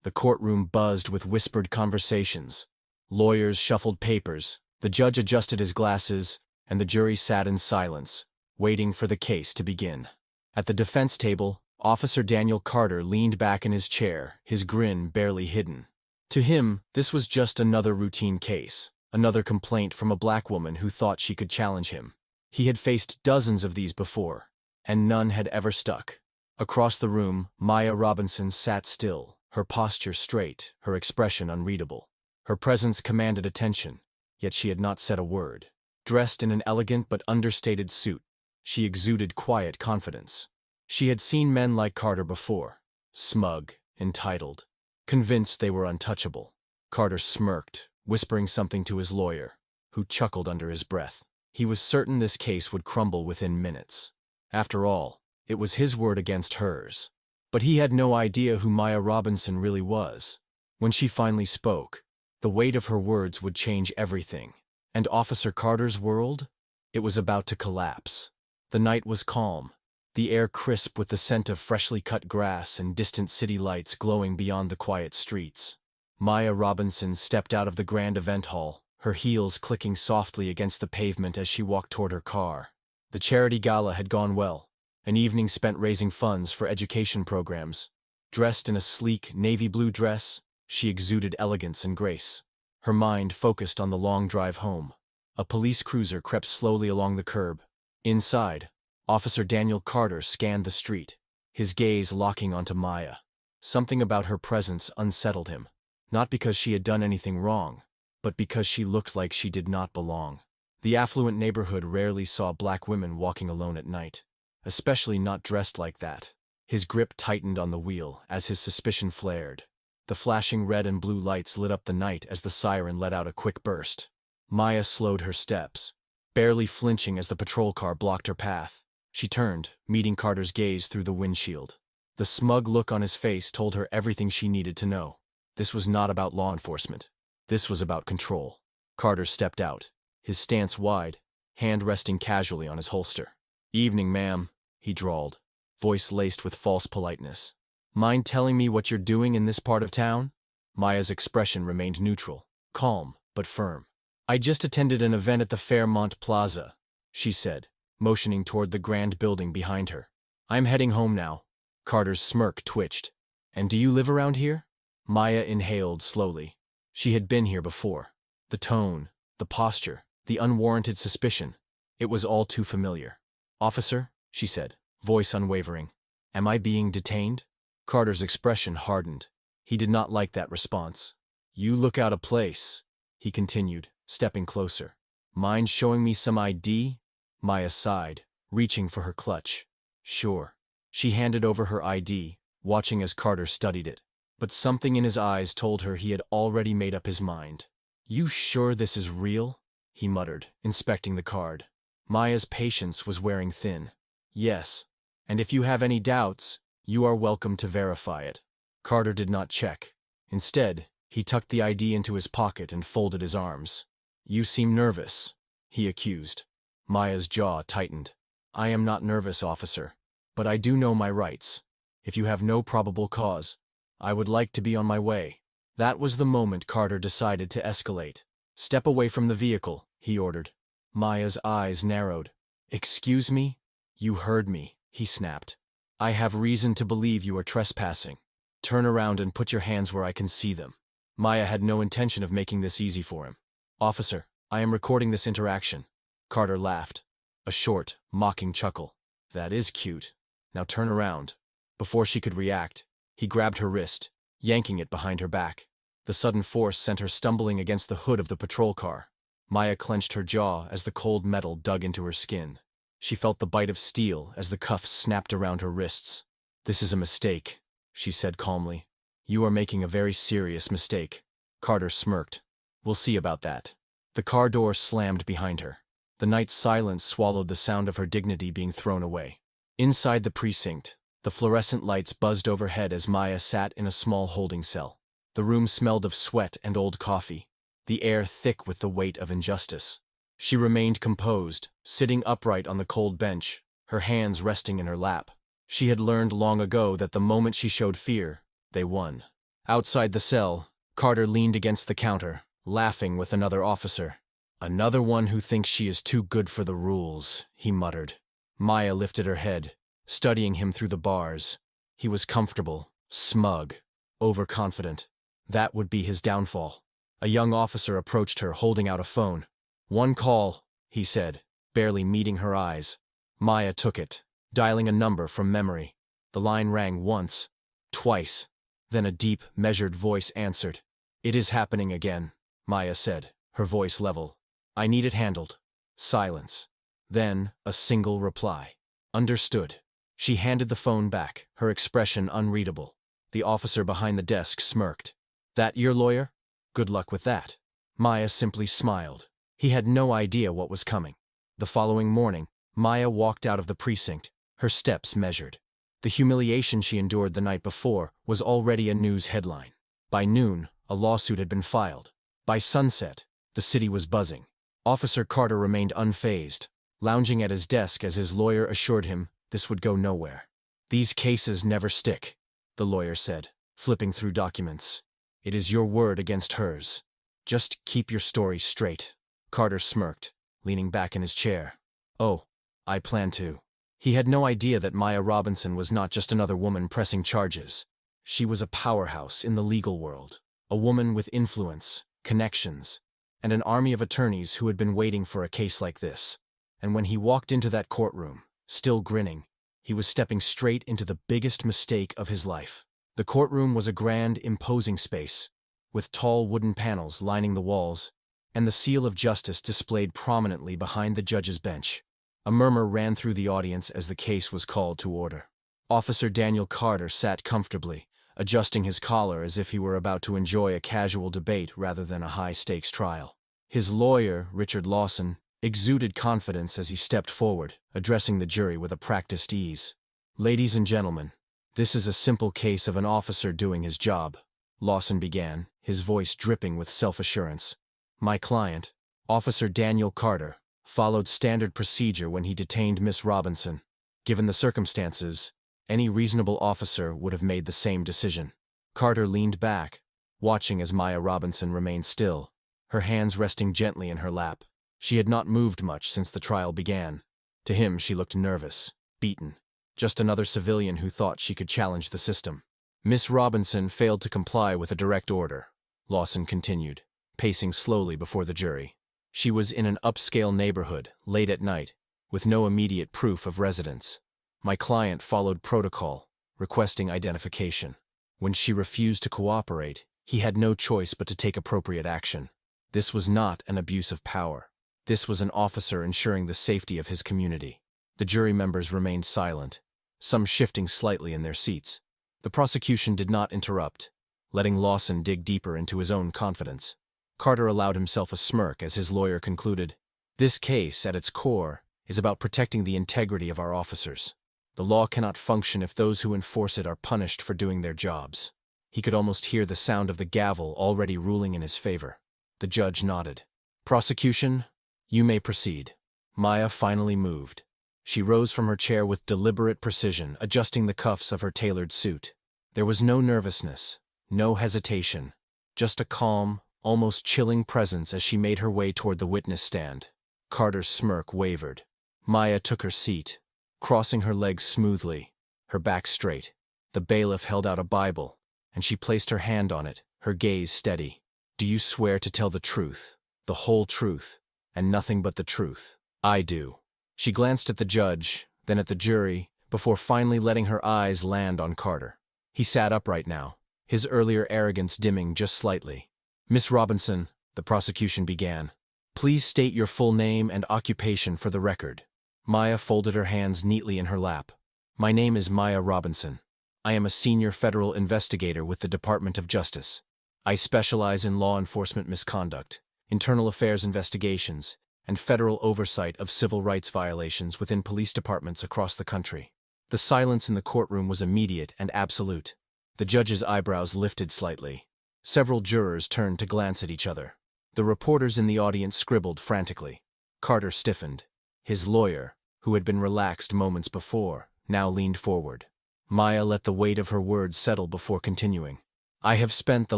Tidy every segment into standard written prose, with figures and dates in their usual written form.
The courtroom buzzed with whispered conversations. Lawyers shuffled papers, the judge adjusted his glasses, and the jury sat in silence, waiting for the case to begin. At the defense table, Officer Daniel Carter leaned back in his chair, his grin barely hidden. To him, this was just another routine case, another complaint from a black woman who thought she could challenge him. He had faced dozens of these before, and none had ever stuck. Across the room, Maya Robinson sat still, her posture straight, her expression unreadable. Her presence commanded attention, yet she had not said a word. Dressed in an elegant but understated suit, she exuded quiet confidence. She had seen men like Carter before, smug, entitled, convinced they were untouchable. Carter smirked, whispering something to his lawyer, who chuckled under his breath. He was certain this case would crumble within minutes. After all, it was his word against hers. But he had no idea who Maya Robinson really was. When she finally spoke, the weight of her words would change everything. And Officer Carter's world? It was about to collapse. The night was calm, the air crisp with the scent of freshly cut grass and distant city lights glowing beyond the quiet streets. Maya Robinson stepped out of the grand event hall, her heels clicking softly against the pavement as she walked toward her car. The charity gala had gone well, an evening spent raising funds for education programs. Dressed in a sleek navy blue dress, she exuded elegance and grace. Her mind focused on the long drive home. A police cruiser crept slowly along the curb. Inside, Officer Daniel Carter scanned the street, his gaze locking onto Maya. Something about her presence unsettled him, not because she had done anything wrong, but because she looked like she did not belong. The affluent neighborhood rarely saw black women walking alone at night, especially not dressed like that. His grip tightened on the wheel as his suspicion flared. The flashing red and blue lights lit up the night as the siren let out a quick burst. Maya slowed her steps, barely flinching as the patrol car blocked her path. She turned, meeting Carter's gaze through the windshield. The smug look on his face told her everything she needed to know. This was not about law enforcement. This was about control. Carter stepped out, his stance wide, hand resting casually on his holster. "Evening, ma'am," he drawled, voice laced with false politeness. "Mind telling me what you're doing in this part of town?" Maya's expression remained neutral, calm, but firm. "I just attended an event at the Fairmont Plaza," she said, motioning toward the grand building behind her. "I'm heading home now." Carter's smirk twitched. "And do you live around here?" Maya inhaled slowly. She had been here before. The tone, the posture, the unwarranted suspicion. It was all too familiar. "Officer," she said, voice unwavering, "am I being detained?" Carter's expression hardened. He did not like that response. "You look out of place," he continued, stepping closer. "Mind showing me some ID?" Maya sighed, reaching for her clutch. "Sure." She handed over her ID, watching as Carter studied it. But something in his eyes told her he had already made up his mind. "You sure this is real?" he muttered, inspecting the card. Maya's patience was wearing thin. "Yes. And if you have any doubts, you are welcome to verify it." Carter did not check. Instead, he tucked the ID into his pocket and folded his arms. "You seem nervous," he accused. Maya's jaw tightened. "I am not nervous, officer. But I do know my rights. If you have no probable cause, I would like to be on my way." That was the moment Carter decided to escalate. "Step away from the vehicle," he ordered. Maya's eyes narrowed. "Excuse me?" "You heard me," he snapped. "I have reason to believe you are trespassing. Turn around and put your hands where I can see them." Maya had no intention of making this easy for him. "Officer, I am recording this interaction." Carter laughed. A short, mocking chuckle. "That is cute. Now turn around." Before she could react, he grabbed her wrist, yanking it behind her back. The sudden force sent her stumbling against the hood of the patrol car. Maya clenched her jaw as the cold metal dug into her skin. She felt the bite of steel as the cuffs snapped around her wrists. "This is a mistake," she said calmly. "You are making a very serious mistake." Carter smirked. "We'll see about that." The car door slammed behind her. The night's silence swallowed the sound of her dignity being thrown away. Inside the precinct, the fluorescent lights buzzed overhead as Maya sat in a small holding cell. The room smelled of sweat and old coffee, the air thick with the weight of injustice. She remained composed, sitting upright on the cold bench, her hands resting in her lap. She had learned long ago that the moment she showed fear, they won. Outside the cell, Carter leaned against the counter, laughing with another officer. "Another one who thinks she is too good for the rules," he muttered. Maya lifted her head, studying him through the bars. He was comfortable, smug, overconfident. That would be his downfall. A young officer approached her, holding out a phone. "One call," he said, barely meeting her eyes. Maya took it, dialing a number from memory. The line rang once, twice. Then a deep, measured voice answered. "It is happening again," Maya said, her voice level. "I need it handled." Silence. Then a single reply. "Understood." She handed the phone back, her expression unreadable. The officer behind the desk smirked. "That your lawyer? Good luck with that." Maya simply smiled. He had no idea what was coming. The following morning, Maya walked out of the precinct, her steps measured. The humiliation she endured the night before was already a news headline. By noon, a lawsuit had been filed. By sunset, the city was buzzing. Officer Carter remained unfazed, lounging at his desk as his lawyer assured him this would go nowhere. "These cases never stick," the lawyer said, flipping through documents. "It is your word against hers. Just keep your story straight." Carter smirked, leaning back in his chair. "Oh, I plan to." He had no idea that Maya Robinson was not just another woman pressing charges. She was a powerhouse in the legal world, a woman with influence, connections, and an army of attorneys who had been waiting for a case like this. And when he walked into that courtroom, still grinning, he was stepping straight into the biggest mistake of his life. The courtroom was a grand, imposing space, with tall wooden panels lining the walls, and the seal of justice displayed prominently behind the judge's bench. A murmur ran through the audience as the case was called to order. Officer Daniel Carter sat comfortably, adjusting his collar as if he were about to enjoy a casual debate rather than a high-stakes trial. His lawyer, Richard Lawson, exuded confidence as he stepped forward, addressing the jury with a practiced ease. "Ladies and gentlemen, this is a simple case of an officer doing his job," Lawson began, his voice dripping with self-assurance. "My client, Officer Daniel Carter, followed standard procedure when he detained Miss Robinson. Given the circumstances, any reasonable officer would have made the same decision." Carter leaned back, watching as Maya Robinson remained still, her hands resting gently in her lap. She had not moved much since the trial began. To him, she looked nervous, beaten, just another civilian who thought she could challenge the system. "Miss Robinson failed to comply with a direct order," Lawson continued, pacing slowly before the jury. "She was in an upscale neighborhood, late at night, with no immediate proof of residence. My client followed protocol, requesting identification. When she refused to cooperate, he had no choice but to take appropriate action. This was not an abuse of power. This was an officer ensuring the safety of his community." The jury members remained silent, some shifting slightly in their seats. The prosecution did not interrupt, letting Lawson dig deeper into his own confidence. Carter allowed himself a smirk as his lawyer concluded. "This case, at its core, is about protecting the integrity of our officers. The law cannot function if those who enforce it are punished for doing their jobs." He could almost hear the sound of the gavel already ruling in his favor. The judge nodded. "Prosecution, you may proceed." Maya finally moved. She rose from her chair with deliberate precision, adjusting the cuffs of her tailored suit. There was no nervousness, no hesitation, just a calm, almost chilling presence as she made her way toward the witness stand. Carter's smirk wavered. Maya took her seat, crossing her legs smoothly, her back straight. The bailiff held out a Bible, and she placed her hand on it, her gaze steady. "Do you swear to tell the truth, the whole truth, and nothing but the truth?" "I do." She glanced at the judge, then at the jury, before finally letting her eyes land on Carter. He sat upright now, his earlier arrogance dimming just slightly. "Miss Robinson," the prosecution began, "please state your full name and occupation for the record." Maya folded her hands neatly in her lap. "My name is Maya Robinson. I am a senior federal investigator with the Department of Justice. I specialize in law enforcement misconduct, internal affairs investigations, and federal oversight of civil rights violations within police departments across the country." The silence in the courtroom was immediate and absolute. The judge's eyebrows lifted slightly. Several jurors turned to glance at each other. The reporters in the audience scribbled frantically. Carter stiffened. His lawyer, who had been relaxed moments before, now leaned forward. Maya let the weight of her words settle before continuing. I have spent the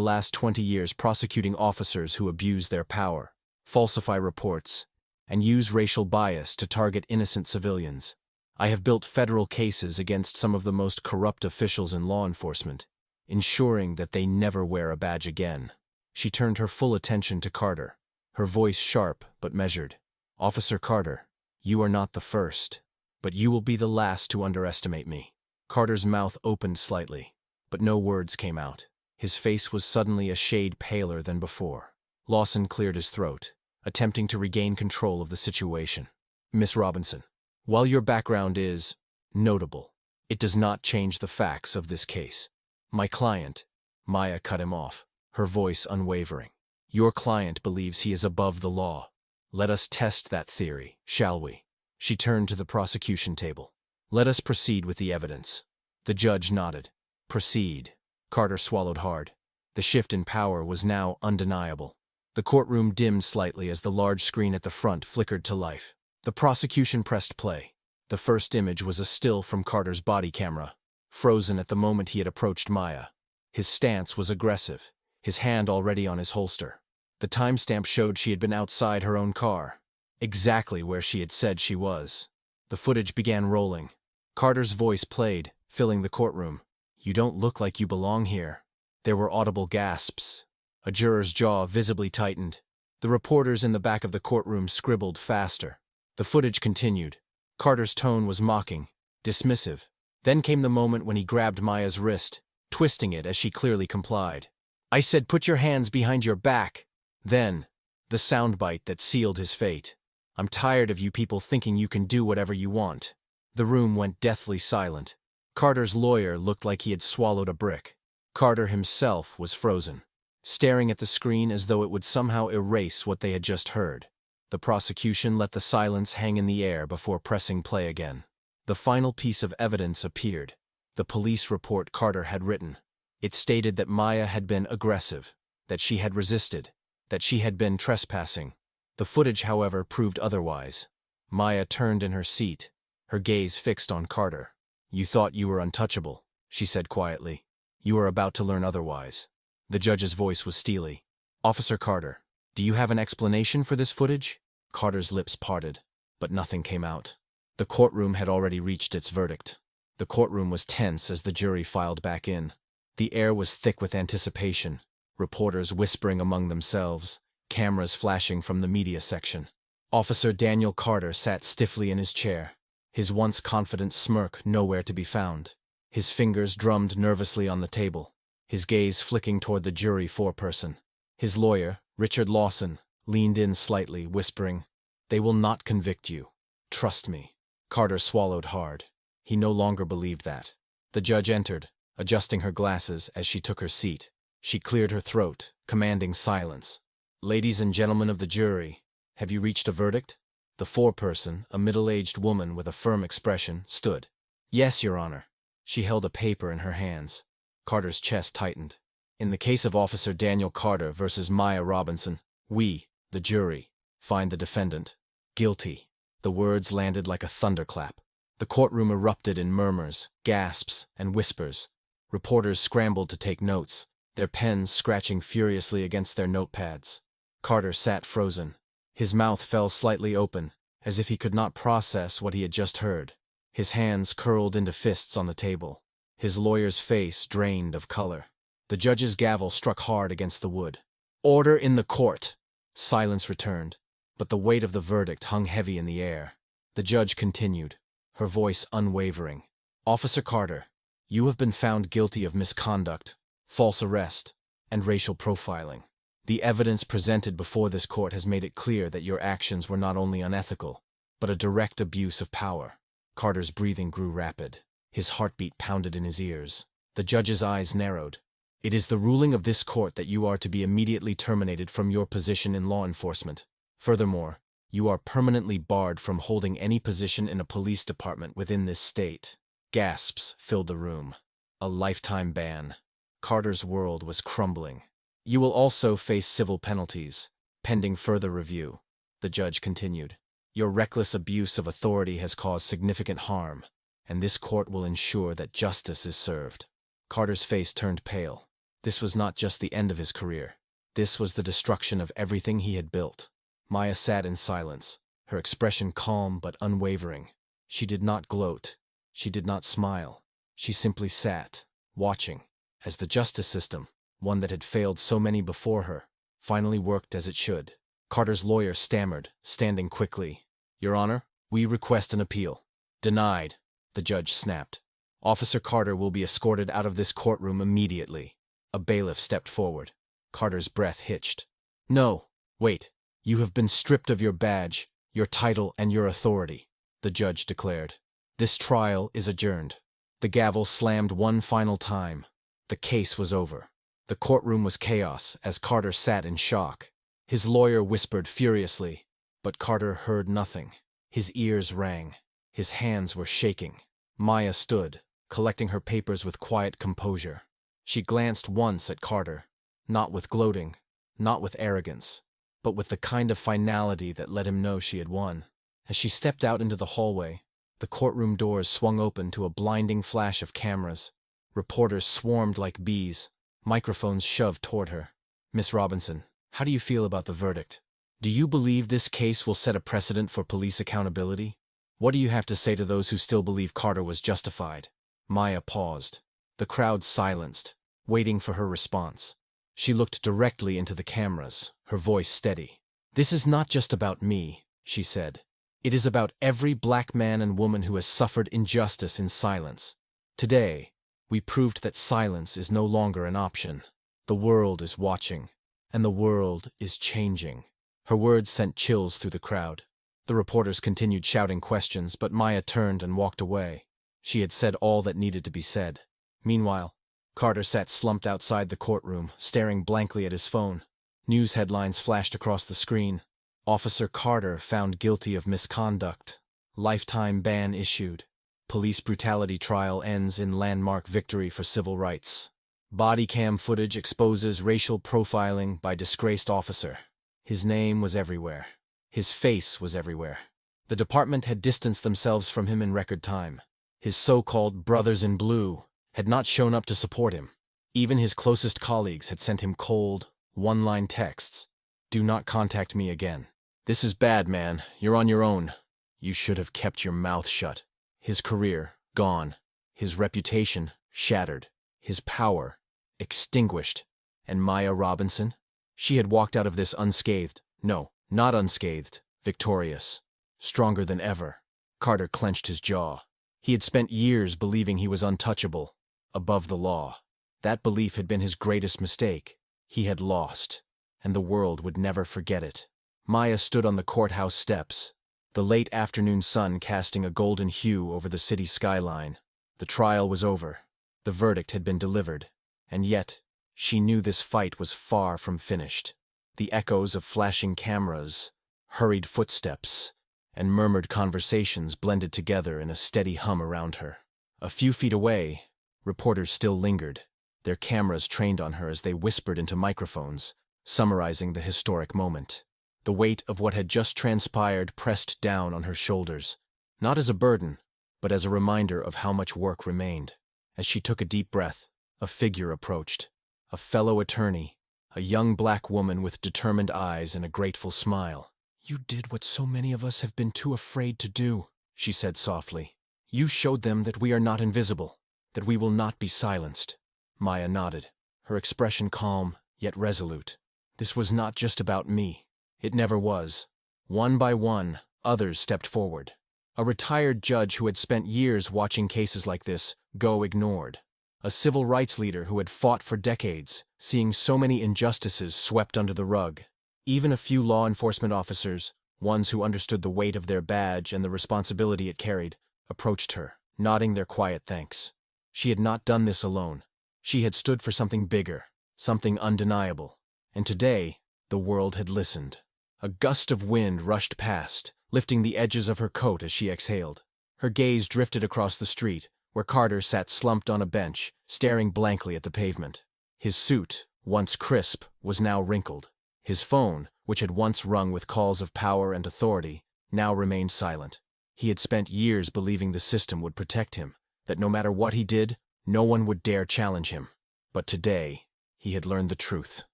last 20 years prosecuting officers who abuse their power, falsify reports, and use racial bias to target innocent civilians. I have built federal cases against some of the most corrupt officials in law enforcement, ensuring that they never wear a badge again. She turned her full attention to Carter, her voice sharp but measured. Officer Carter, you are not the first, but you will be the last to underestimate me. Carter's mouth opened slightly, but no words came out. His face was suddenly a shade paler than before. Lawson cleared his throat, attempting to regain control of the situation. Miss Robinson, while your background is notable, it does not change the facts of this case. My client, Maya cut him off, her voice unwavering. Your client believes he is above the law. Let us test that theory, shall we? She turned to the prosecution table. Let us proceed with the evidence. The judge nodded. Proceed. Carter swallowed hard. The shift in power was now undeniable. The courtroom dimmed slightly as the large screen at the front flickered to life. The prosecution pressed play. The first image was a still from Carter's body camera, frozen at the moment he had approached Maya. His stance was aggressive, his hand already on his holster. The timestamp showed she had been outside her own car, exactly where she had said she was. The footage began rolling. Carter's voice played, filling the courtroom. You don't look like you belong here. There were audible gasps. A juror's jaw visibly tightened. The reporters in the back of the courtroom scribbled faster. The footage continued. Carter's tone was mocking, dismissive. Then came the moment when he grabbed Maya's wrist, twisting it as she clearly complied. I said, put your hands behind your back. Then, the soundbite that sealed his fate. I'm tired of you people thinking you can do whatever you want. The room went deathly silent. Carter's lawyer looked like he had swallowed a brick. Carter himself was frozen, staring at the screen as though it would somehow erase what they had just heard. The prosecution let the silence hang in the air before pressing play again. The final piece of evidence appeared. The police report Carter had written. It stated that Maya had been aggressive, that she had resisted, that she had been trespassing. The footage, however, proved otherwise. Maya turned in her seat, her gaze fixed on Carter. You thought you were untouchable, she said quietly. You are about to learn otherwise. The judge's voice was steely. Officer Carter, do you have an explanation for this footage? Carter's lips parted, but nothing came out. The courtroom had already reached its verdict. The courtroom was tense as the jury filed back in. The air was thick with anticipation, reporters whispering among themselves, cameras flashing from the media section. Officer Daniel Carter sat stiffly in his chair, his once confident smirk nowhere to be found. His fingers drummed nervously on the table, his gaze flicking toward the jury foreperson. His lawyer, Richard Lawson, leaned in slightly, whispering, They will not convict you. Trust me. Carter swallowed hard. He no longer believed that. The judge entered, adjusting her glasses as she took her seat. She cleared her throat, commanding silence. Ladies and gentlemen of the jury, have you reached a verdict? The foreperson, a middle-aged woman with a firm expression, stood. Yes, Your Honor. She held a paper in her hands. Carter's chest tightened. In the case of Officer Daniel Carter versus Maya Robinson, we, the jury, find the defendant guilty. The words landed like a thunderclap. The courtroom erupted in murmurs, gasps, and whispers. Reporters scrambled to take notes, their pens scratching furiously against their notepads. Carter sat frozen. His mouth fell slightly open, as if he could not process what he had just heard. His hands curled into fists on the table. His lawyer's face drained of color. The judge's gavel struck hard against the wood. Order in the court! Silence returned, but the weight of the verdict hung heavy in the air. The judge continued, her voice unwavering. Officer Carter, you have been found guilty of misconduct, false arrest, and racial profiling. The evidence presented before this court has made it clear that your actions were not only unethical, but a direct abuse of power. Carter's breathing grew rapid. His heartbeat pounded in his ears. The judge's eyes narrowed. It is the ruling of this court that you are to be immediately terminated from your position in law enforcement. Furthermore, you are permanently barred from holding any position in a police department within this state. Gasps filled the room. A lifetime ban. Carter's world was crumbling. You will also face civil penalties, pending further review. The judge continued. Your reckless abuse of authority has caused significant harm, and this court will ensure that justice is served. Carter's face turned pale. This was not just the end of his career. This was the destruction of everything he had built. Maya sat in silence, her expression calm but unwavering. She did not gloat. She did not smile. She simply sat, watching, as the justice system, one that had failed so many before her, finally worked as it should. Carter's lawyer stammered, standing quickly. "Your Honor, we request an appeal." "Denied," the judge snapped. "Officer Carter will be escorted out of this courtroom immediately." A bailiff stepped forward. Carter's breath hitched. "No, wait. You have been stripped of your badge, your title, and your authority," the judge declared. "This trial is adjourned." The gavel slammed one final time. The case was over. The courtroom was chaos as Carter sat in shock. His lawyer whispered furiously, but Carter heard nothing. His ears rang. His hands were shaking. Maya stood, collecting her papers with quiet composure. She glanced once at Carter, not with gloating, not with arrogance, but with the kind of finality that let him know she had won. As she stepped out into the hallway, the courtroom doors swung open to a blinding flash of cameras. Reporters swarmed like bees, microphones shoved toward her. "Miss Robinson, how do you feel about the verdict? Do you believe this case will set a precedent for police accountability? What do you have to say to those who still believe Carter was justified?" Maya paused. The crowd silenced, waiting for her response. She looked directly into the cameras, her voice steady. "This is not just about me," she said. "It is about every black man and woman who has suffered injustice in silence. Today, we proved that silence is no longer an option. The world is watching, and the world is changing." Her words sent chills through the crowd. The reporters continued shouting questions, but Maya turned and walked away. She had said all that needed to be said. Meanwhile, Carter sat slumped outside the courtroom, staring blankly at his phone. News headlines flashed across the screen. "Officer Carter found guilty of misconduct. Lifetime ban issued. Police brutality trial ends in landmark victory for civil rights. Body cam footage exposes racial profiling by disgraced officer." His name was everywhere. His face was everywhere. The department had distanced themselves from him in record time. His so-called brothers in blue had not shown up to support him. Even his closest colleagues had sent him cold, one-line texts. "Do not contact me again. This is bad, man. You're on your own. You should have kept your mouth shut." His career, gone. His reputation, shattered. His power, extinguished. And Maya Robinson? She had walked out of this unscathed. No, not unscathed. Victorious. Stronger than ever. Carter clenched his jaw. He had spent years believing he was untouchable, above the law. That belief had been his greatest mistake. He had lost, and the world would never forget it. Maya stood on the courthouse steps, the late afternoon sun casting a golden hue over the city skyline. The trial was over. The verdict had been delivered, and yet she knew this fight was far from finished. The echoes of flashing cameras, hurried footsteps, and murmured conversations blended together in a steady hum around her. A few feet away, reporters still lingered, their cameras trained on her as they whispered into microphones, summarizing the historic moment. The weight of what had just transpired pressed down on her shoulders, not as a burden, but as a reminder of how much work remained. As she took a deep breath, a figure approached, a fellow attorney, a young black woman with determined eyes and a grateful smile. "You did what so many of us have been too afraid to do," she said softly. "You showed them that we are not invisible, that we will not be silenced." Maya nodded, her expression calm, yet resolute. "This was not just about me. It never was." One by one, others stepped forward. A retired judge who had spent years watching cases like this go ignored. A civil rights leader who had fought for decades, seeing so many injustices swept under the rug. Even a few law enforcement officers, ones who understood the weight of their badge and the responsibility it carried, approached her, nodding their quiet thanks. She had not done this alone. She had stood for something bigger, something undeniable. And today, the world had listened. A gust of wind rushed past, lifting the edges of her coat as she exhaled. Her gaze drifted across the street, where Carter sat slumped on a bench, staring blankly at the pavement. His suit, once crisp, was now wrinkled. His phone, which had once rung with calls of power and authority, now remained silent. He had spent years believing the system would protect him, that no matter what he did, no one would dare challenge him. But today, he had learned the truth.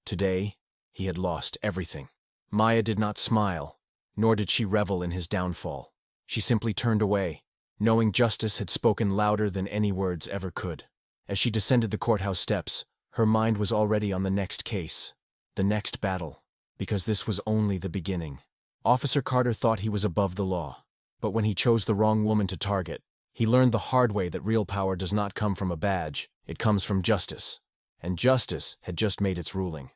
Today, he had lost everything. Maya did not smile, nor did she revel in his downfall. She simply turned away, knowing justice had spoken louder than any words ever could. As she descended the courthouse steps, her mind was already on the next case, the next battle, because this was only the beginning. Officer Carter thought he was above the law, but when he chose the wrong woman to target, he learned the hard way that real power does not come from a badge, it comes from justice. And justice had just made its ruling.